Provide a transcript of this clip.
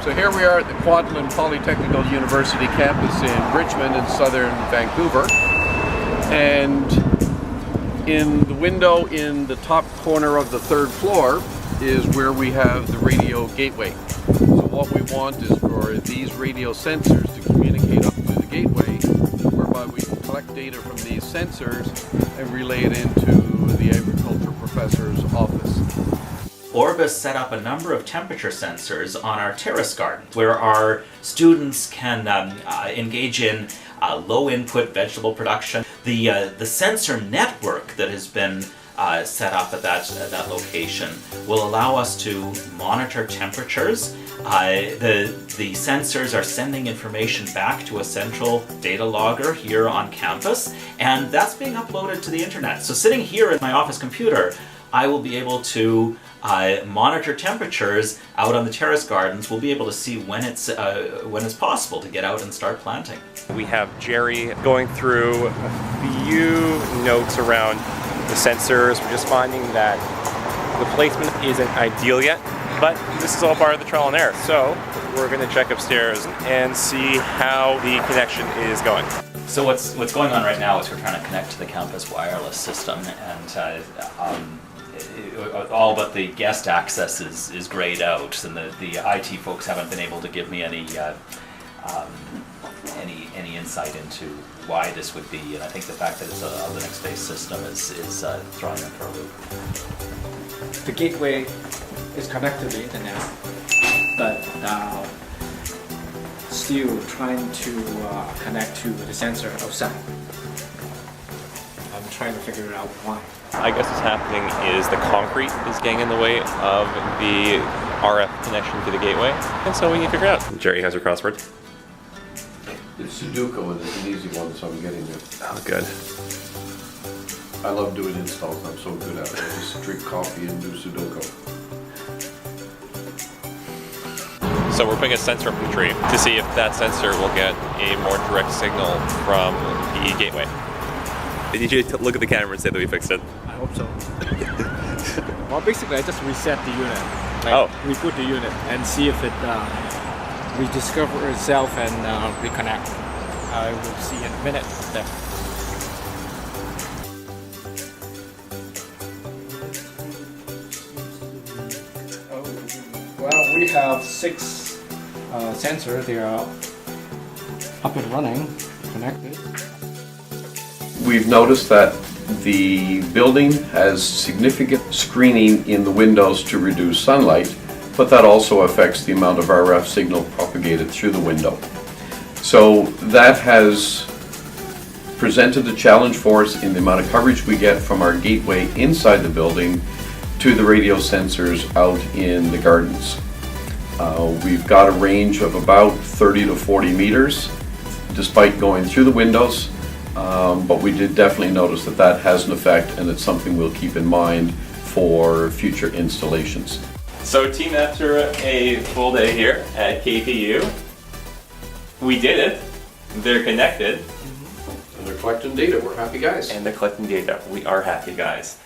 So here we are at the Kwantlen Polytechnic Univserity campus in Richmond in southern Vancouver. And in the window in the top corner of the third floor is where we have the radio gateway. So what we want is for these radio sensors to communicate up to the gateway, whereby we can collect data from these sensors and relay it into the agriculture professor's office. Orbis set up a number of temperature sensors on our terrace garden where our students can engage in low input vegetable production. The sensor network that has been set up at that location will allow us to monitor temperatures. The sensors are sending information back to a central data logger here on campus, and that's being uploaded to the internet. So sitting here at my office computer, I will be able to monitor temperatures out on the terrace gardens. We'll be able to see when it's possible to get out and start planting. We have Jerry going through a few notes around the sensors. We're just finding that the placement isn't ideal yet, but this is all part of the trial and error. So we're going to check upstairs and see how the connection is going. So what's going on right now is we're trying to connect to the campus wireless system, and all but the guest access is grayed out, and the IT folks haven't been able to give me any insight into why this would be, and I think the fact that it's a Linux-based system is throwing them for a loop. The gateway is connected to the internet, but still trying to connect to the sensor outside. I'm trying to figure out why. I guess what's happening is the concrete is getting in the way of the RF connection to the gateway, and so we need to figure it out. Jerry has her crossword. It's Sudoku, and it's an easy one, so I'm getting it. Oh, good. I love doing installs. I'm so good at it. I just drink coffee and do Sudoku. So we're putting a sensor up the tree to see if that sensor will get a more direct signal from the gateway. I need you to look at the camera and say that we fixed it. I hope so. Well, basically, I just reset the unit. Reboot the unit and see if it rediscover itself and reconnect. I will see in a minute. There. Well, we have 6 sensors. They are up and running, connected. We've noticed that the building has significant screening in the windows to reduce sunlight, but that also affects the amount of RF signal propagated through the window. So that has presented a challenge for us in the amount of coverage we get from our gateway inside the building to the radio sensors out in the gardens. We've got a range of about 30 to 40 meters despite going through the windows. But we did definitely notice that has an effect, and it's something we'll keep in mind for future installations. So team, after a full day here at KPU, we did it. They're connected. And they're collecting data. We're happy guys. And they're collecting data. We are happy guys.